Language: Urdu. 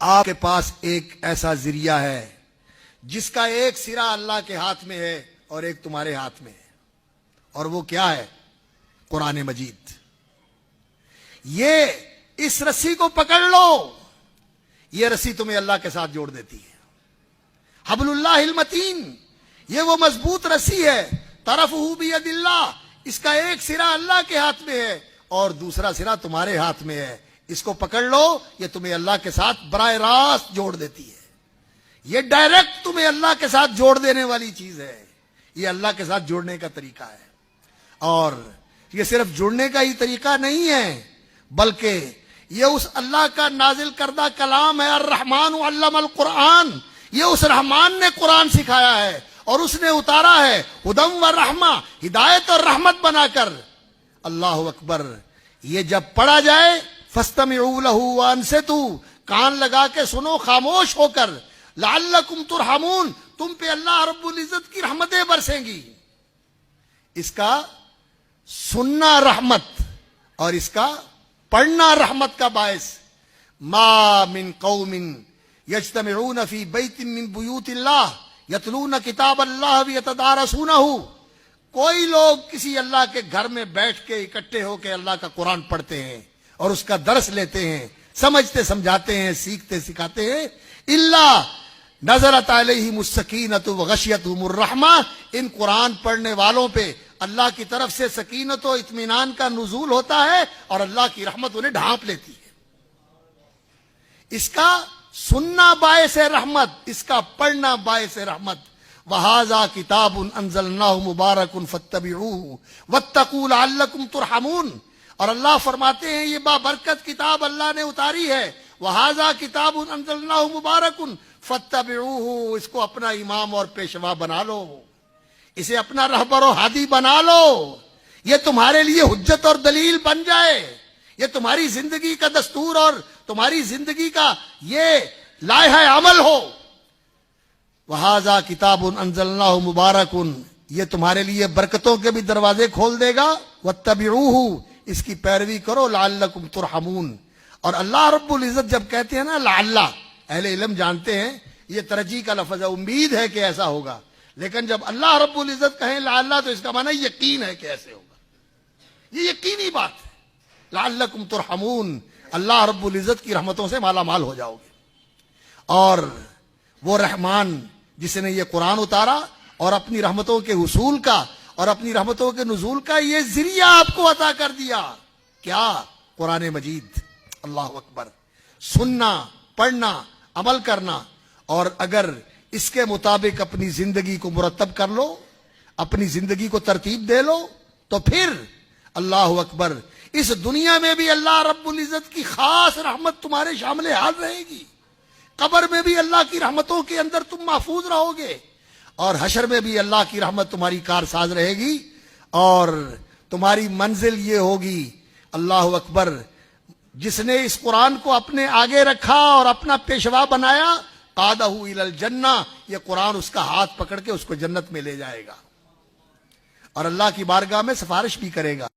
آپ کے پاس ایک ایسا ذریعہ ہے جس کا ایک سرا اللہ کے ہاتھ میں ہے اور ایک تمہارے ہاتھ میں ہے، اور وہ کیا ہے؟ قرآن مجید۔ یہ اس رسی کو پکڑ لو، یہ رسی تمہیں اللہ کے ساتھ جوڑ دیتی ہے۔ حبل اللہ المتین، یہ وہ مضبوط رسی ہے، طرفہ بید اللہ، اس کا ایک سرا اللہ کے ہاتھ میں ہے اور دوسرا سرا تمہارے ہاتھ میں ہے۔ اس کو پکڑ لو، یہ تمہیں اللہ کے ساتھ براہ راست جوڑ دیتی ہے۔ یہ ڈائریکٹ تمہیں اللہ کے ساتھ جوڑ دینے والی چیز ہے۔ یہ اللہ کے ساتھ جوڑنے کا طریقہ ہے، اور یہ صرف جڑنے کا ہی طریقہ نہیں ہے، بلکہ یہ اس اللہ کا نازل کردہ کلام ہے۔ الرحمن علم القرآن، یہ اس رحمان نے قرآن سکھایا ہے اور اس نے اتارا ہے ہدم و رحمہ، ہدایت اور رحمت بنا کر۔ اللہ اکبر۔ یہ جب پڑھا جائے فاستمعوا لہ وانصتوا، کان لگا کے سنو خاموش ہو کر، لعلکم ترحمون، تم پہ اللہ رب العزت کی رحمتیں برسیں گی۔ اس کا سننا رحمت اور اس کا پڑھنا رحمت کا باعث۔ ما من قوم یجتمعون فی بیت من بیوت اللہ یتلون کتاب اللہ ویتدارسونہ، کوئی لوگ کسی اللہ کے گھر میں بیٹھ کے اکٹھے ہو کے اللہ کا قرآن پڑھتے ہیں اور اس کا درس لیتے ہیں، سمجھتے سمجھاتے ہیں، سیکھتے سکھاتے ہیں، اللہ نزلت علیہم السکینۃ وغشیتہم الرحمہ، ان قرآن پڑھنے والوں پہ اللہ کی طرف سے سکینت و اطمینان کا نزول ہوتا ہے اور اللہ کی رحمت انہیں ڈھانپ لیتی ہے۔ اس کا سننا باعث رحمت، اس کا پڑھنا باعث رحمت۔ وَهَذَا كِتَابٌ أَنزَلْنَاهُ مُبَارَكٌ فَاتَّبِعُوهُ وَاتَّقُوا لَعَلَّكُمْ تُرْحَمُونَ، اور اللہ فرماتے ہیں یہ بابرکت کتاب اللہ نے اتاری ہے۔ وَهَذَا كِتَابٌ أَنزَلْنَاهُ مُبَارَكٌ فَاتَّبِعُوهُ، اس کو اپنا امام اور پیشوا بنا لو، اسے اپنا رہبر و ہادی بنا لو، یہ تمہارے لیے حجت اور دلیل بن جائے، یہ تمہاری زندگی کا دستور اور تمہاری زندگی کا یہ لائحہ عمل ہو۔ وَهَذَا كِتَابٌ أَنزَلْنَاهُ مُبَارَكٌ، یہ تمہارے لیے برکتوں کے بھی دروازے کھول دے گا۔ وَاتَّبِعُوهُ، اس کی پیروی کرو، لعلکم ترحمون۔ اور اللہ رب العزت جب کہتے ہیں نا لعلہ، اہل علم جانتے ہیں یہ ترجیح کا لفظ ہے، امید ہے کہ ایسا ہوگا، لیکن جب اللہ رب العزت کہیں لعلہ تو اس کا معنی یقین ہے کہ ایسے ہوگا، یہ یقینی بات ہے۔ لعلکم ترحمون، اللہ رب العزت کی رحمتوں سے مالا مال ہو جاؤ گے۔ اور وہ رحمان جس نے یہ قرآن اتارا اور اپنی رحمتوں کے حصول کا اور اپنی رحمتوں کے نزول کا یہ ذریعہ آپ کو عطا کر دیا، کیا؟ قرآن مجید۔ اللہ اکبر۔ سننا، پڑھنا، عمل کرنا، اور اگر اس کے مطابق اپنی زندگی کو مرتب کر لو، اپنی زندگی کو ترتیب دے لو، تو پھر اللہ اکبر، اس دنیا میں بھی اللہ رب العزت کی خاص رحمت تمہارے شامل حال رہے گی، قبر میں بھی اللہ کی رحمتوں کے اندر تم محفوظ رہو گے، اور حشر میں بھی اللہ کی رحمت تمہاری کارساز رہے گی، اور تمہاری منزل یہ ہوگی۔ اللہ اکبر۔ جس نے اس قرآن کو اپنے آگے رکھا اور اپنا پیشوا بنایا، قادہ الی الجنہ، یہ قرآن اس کا ہاتھ پکڑ کے اس کو جنت میں لے جائے گا اور اللہ کی بارگاہ میں سفارش بھی کرے گا۔